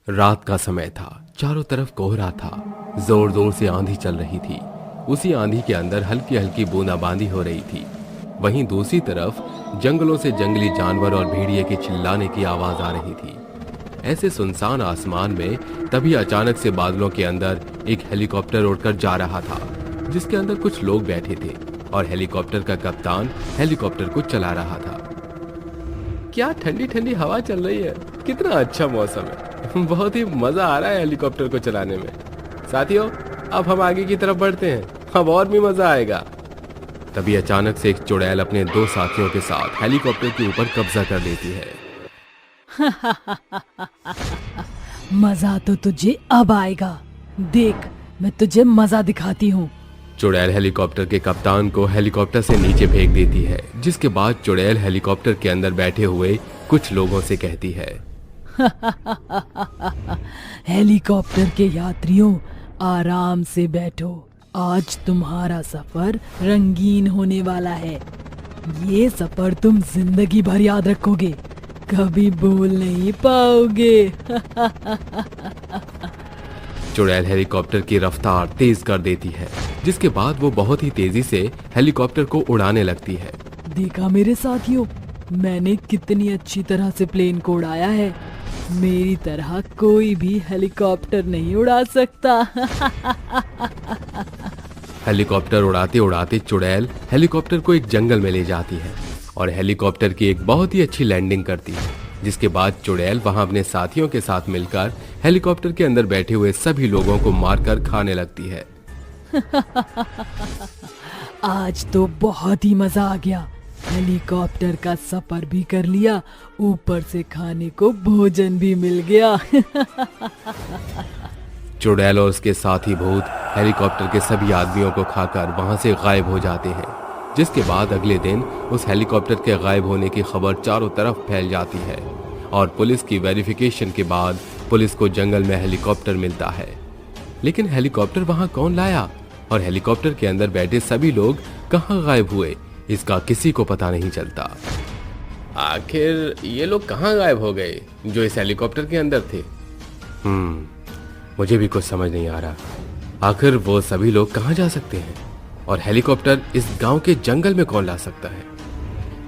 रात का समय था, चारों तरफ कोहरा था, जोर जोर से आंधी चल रही थी। उसी आंधी के अंदर हल्की हल्की बूंदाबांदी हो रही थी। वहीं दूसरी तरफ जंगलों से जंगली जानवर और भेड़िए के चिल्लाने की आवाज आ रही थी। ऐसे सुनसान आसमान में तभी अचानक से बादलों के अंदर एक हेलीकॉप्टर उड़कर जा रहा था, जिसके अंदर कुछ लोग बैठे थे और हेलीकॉप्टर का कप्तान हेलीकॉप्टर को चला रहा था। क्या ठंडी ठंडी हवा चल रही है, कितना अच्छा मौसम है। बहुत ही मजा आ रहा है हेलीकॉप्टर को चलाने में। साथियों, अब हम आगे की तरफ बढ़ते हैं, अब और भी मजा आएगा। तभी अचानक से एक चुड़ैल अपने दो साथियों के साथ हेलीकॉप्टर के ऊपर कब्जा कर लेती है। मजा तो तुझे अब आएगा, देख मैं तुझे मजा दिखाती हूँ। चुड़ैल हेलीकॉप्टर के कप्तान को हेलीकॉप्टर से नीचे फेंक देती है, जिसके बाद चुड़ैल हेलीकॉप्टर के अंदर बैठे हुए कुछ लोगों से कहती है, हेलीकॉप्टर के यात्रियों, आराम से बैठो, आज तुम्हारा सफर रंगीन होने वाला है। ये सफर तुम जिंदगी भर याद रखोगे, कभी भूल नहीं पाओगे। चुड़ैल हेलीकॉप्टर की रफ्तार तेज कर देती है, जिसके बाद वो बहुत ही तेजी से हेलीकॉप्टर को उड़ाने लगती है। देखा मेरे साथियों, मैंने कितनी अच्छी तरह से प्लेन को उड़ाया है। मेरी तरह कोई भी हेलीकॉप्टर नहीं उड़ा सकता। हेलीकॉप्टर उड़ाते उड़ाते चुड़ैल हेलीकॉप्टर को एक जंगल में ले जाती है और हेलीकॉप्टर की एक बहुत ही अच्छी लैंडिंग करती है, जिसके बाद चुड़ैल वहां अपने साथियों के साथ मिलकर हेलीकॉप्टर के अंदर बैठे हुए सभी लोगों को मारकर खाने लगती है। आज तो बहुत ही मजा आ गया, हेलीकॉप्टर का सफर भी कर लिया, ऊपर से खाने को भोजन भी मिल गया। चुड़ैल और उसके साथी भूत हेलीकॉप्टर के सभी आदमियों को खाकर वहां से गायब हो जाते हैं, जिसके बाद अगले दिन उस हेलीकॉप्टर के गायब होने की खबर चारों तरफ फैल जाती है और पुलिस की वेरिफिकेशन के बाद पुलिस को जंगल में हेलीकॉप्टर मिलता है। लेकिन हेलीकॉप्टर वहां कौन लाया और हेलीकॉप्टर के अंदर बैठे सभी लोग कहां गायब हुए, इसका किसी को पता नहीं चलता। आखिर ये लोग कहां गायब हो गए जो इस हेलीकॉप्टर के अंदर थे? मुझे भी कुछ समझ नहीं आ रहा। आखिर वो सभी लोग कहां जा सकते हैं और हेलीकॉप्टर इस गांव के जंगल में कौन ला सकता है?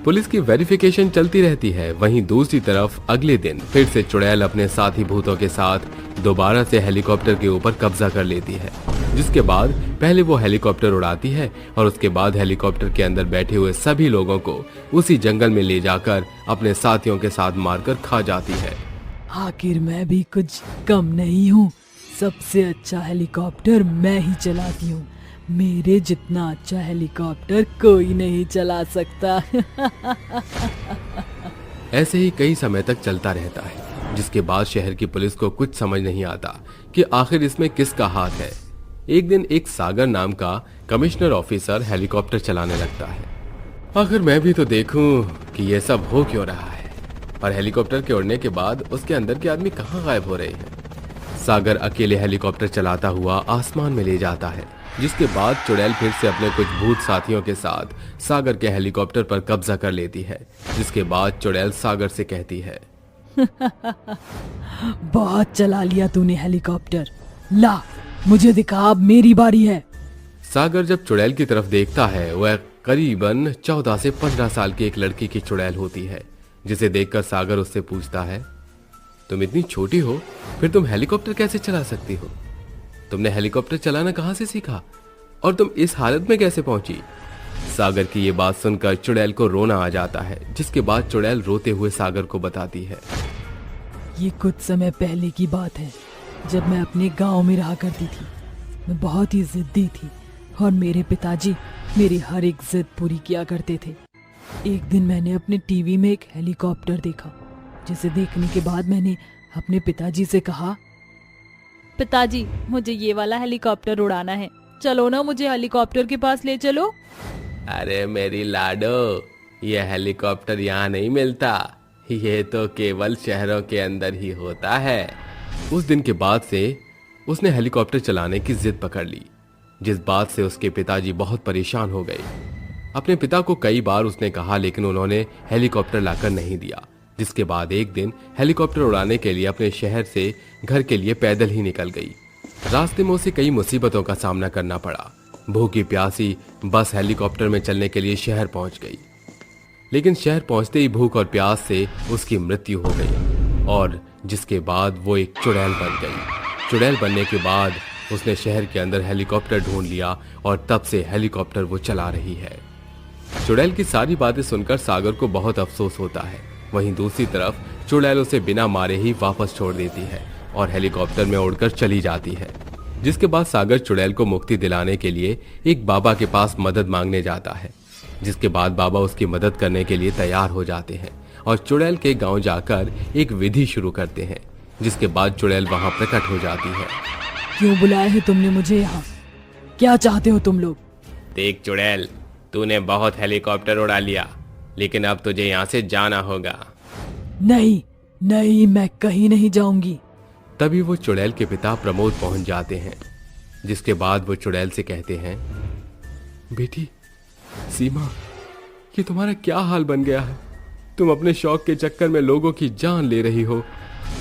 पुलिस की वेरिफिकेशन चलती रहती है। वहीं दूसरी तरफ अगले दिन फिर से चुड़ैल अपने साथी भूतों के साथ दोबारा से हेलीकॉप्टर के ऊपर कब्जा कर लेती है, जिसके बाद पहले वो हेलीकॉप्टर उड़ाती है और उसके बाद हेलीकॉप्टर के अंदर बैठे हुए सभी लोगों को उसी जंगल में ले जाकर अपने साथियों के साथ मारकर खा जाती है। आखिर मैं भी कुछ कम नहीं हूँ, सबसे अच्छा हेलीकॉप्टर मैं ही चलाती हूँ। मेरे जितना अच्छा हेलीकॉप्टर कोई नहीं चला सकता। ऐसे ही कई समय तक चलता रहता है, जिसके बाद शहर की पुलिस को कुछ समझ नहीं आता कि आखिर इसमें किसका हाथ है। एक दिन एक सागर नाम का कमिश्नर ऑफिसर हेलीकॉप्टर चलाने लगता है। आखिर मैं भी तो देखूं कि ये सब हो क्यों रहा है और हेलीकॉप्टर के उड़ने के बाद उसके अंदर के आदमी कहां गायब हो रहे हैं। सागर अकेले हेलीकॉप्टर चलाता हुआ आसमान में ले जाता है, जिसके बाद चुड़ैल फिर से अपने कुछ भूत साथियों के साथ सागर के हेलीकॉप्टर पर कब्जा कर लेती है, जिसके बाद चुड़ैल सागर से कहती है, बहुत चला लिया तूने हेलीकॉप्टर, ला मुझे दिखा, अब मेरी बारी है। सागर जब चुड़ैल की तरफ देखता है, वह करीबन 14 से 15 साल की एक लड़की की चुड़ैल होती है, जिसे देखकर सागर उससे पूछता है, तुम इतनी छोटी हो, फिर तुम हेलीकॉप्टर कैसे चला सकती हो? तुमने हेलीकॉप्टर चलाना कहां से सीखा और तुम इस हालत में कैसे पहुंची? सागर की ये बात सुनकर चुड़ैल को रोना आ जाता है, जिसके बाद चुड़ैल रोते हुए सागर को बताती है, ये कुछ समय पहले की बात है, जब मैं अपने गांव में रहा करती थी। मैं बहुत ही जिद्दी थी और मेरे पिताजी मेरी हर एक जिद पूरी किया करते थे। एक दिन मैंने अपने टीवी में एक हेलीकॉप्टर देखा, जिसे देखने के बाद मैंने अपने पिताजी से कहा, पिताजी मुझे ये वाला हेलीकॉप्टर उड़ाना है, चलो ना मुझे हेलीकॉप्टर के पास ले चलो। अरे मेरी लाडो, ये हेलीकॉप्टर यहाँ नहीं मिलता, ये तो केवल शहरों के अंदर ही होता है। उस दिन के बाद से उसने हेलीकॉप्टर चलाने की जिद पकड़ ली, जिस बात से उसके पिताजी बहुत परेशान हो गए। अपने पिता को कई बार उसने कहा, लेकिन उन्होंने हेलीकॉप्टर लाकर नहीं दिया, जिसके बाद एक दिन हेलीकॉप्टर उड़ाने के लिए अपने शहर से घर के लिए पैदल ही निकल गई। रास्ते में उसे कई मुसीबतों का सामना करना पड़ा। भूखी प्यासी बस हेलीकॉप्टर में चलने के लिए शहर पहुंच गई, लेकिन शहर पहुंचते ही भूख और प्यास से उसकी मृत्यु हो गई और जिसके बाद वो एक चुड़ैल बन गई। चुड़ैल बनने के बाद उसने शहर के अंदर हेलीकॉप्टर ढूंढ लिया और तब से हेलीकॉप्टर वो चला रही है। चुड़ैल की सारी बातें सुनकर सागर को बहुत अफसोस होता है। वहीं दूसरी तरफ चुड़ैल उसे बिना मारे ही वापस छोड़ देती है और हेलीकॉप्टर में उड़कर चली जाती है। जिसके बाद सागर चुड़ैल को मुक्ति दिलाने के लिए एक बाबा के पास मदद मांगने जाता है। जिसके बाद बाबा उसकी मदद करने के लिए तैयार हो जाते हैं और चुड़ैल के गांव जाकर एक विधि शुरू करते हैं। जिसके बाद चुड़ैल वहां प्रकट हो जाती है। क्यों बुलाया है तुमने मुझे यहाँ? क्या चाहते हो तुम लोग? देख चुड़ैल, तूने बहुत हेलीकॉप्टर उड़ा लिया, लेकिन अब तुझे यहाँ से जाना होगा। नहीं नहीं, मैं कहीं नहीं जाऊंगी। तभी वो चुड़ैल के पिता प्रमोद पहुंच जाते हैं। जिसके बाद वो चुड़ैल से कहते हैं, बेटी सीमा, ये तुम्हारा क्या हाल बन गया है? तुम अपने शौक के चक्कर में लोगों की जान ले रही हो।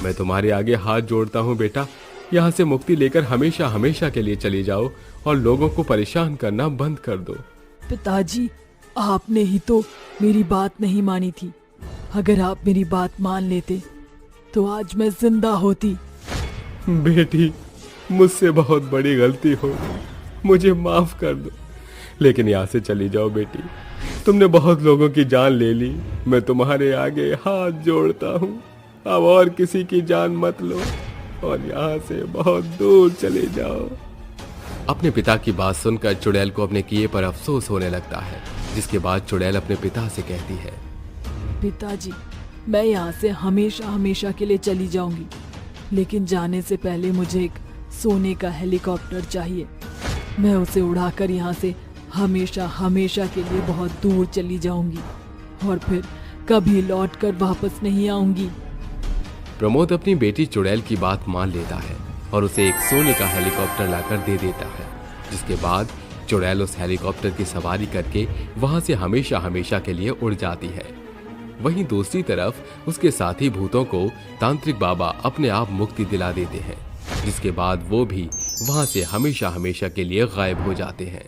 मैं तुम्हारे आगे हाथ जोड़ता हूँ बेटा, यहाँ से मुक्ति लेकर हमेशा हमेशा के लिए चली जाओ और लोगों को परेशान करना बंद कर दो। पिताजी, आपने ही तो मेरी बात नहीं मानी थी। अगर आप मेरी बात मान लेते तो आज मैं जिंदा होती। बेटी, मुझसे बहुत बड़ी गलती हो, मुझे माफ कर दो, लेकिन यहाँ से चली जाओ बेटी। तुमने बहुत लोगों की जान ले ली, मैं तुम्हारे आगे हाथ जोड़ता हूँ। अब और किसी की जान मत लो और यहाँ से बहुत दूर चले जाओ। अपने पिता की बात सुनकर चुड़ैल को अपने किए पर अफसोस होने लगता है। जिसके बाद चुड़ैल अपने पिता से कहती है, पिताजी, मैं यहाँ से हमेशा हमेशा के लिए चली जाऊंगी, लेकिन जाने से पहले मुझे एक सोने का हेलीकॉप्टर चाहिए। मैं उसे उड़ाकर यहाँ से हमेशा हमेशा के लिए बहुत दूर चली जाऊंगी और फिर कभी लौटकर वापस नहीं आऊंगी। प्रमोद अपनी बेटी चुड़ैल की बात मान लेता है और उसे एक सोने का हेलीकॉप्टर लाकर दे देता है। जिसके बाद चुड़ैल उस हेलीकॉप्टर की सवारी करके वहां से हमेशा हमेशा के लिए उड़ जाती है। वहीं दूसरी तरफ उसके साथी भूतों को तांत्रिक बाबा अपने आप मुक्ति दिला देते हैं। जिसके बाद वो भी वहां से हमेशा हमेशा के लिए गायब हो जाते हैं।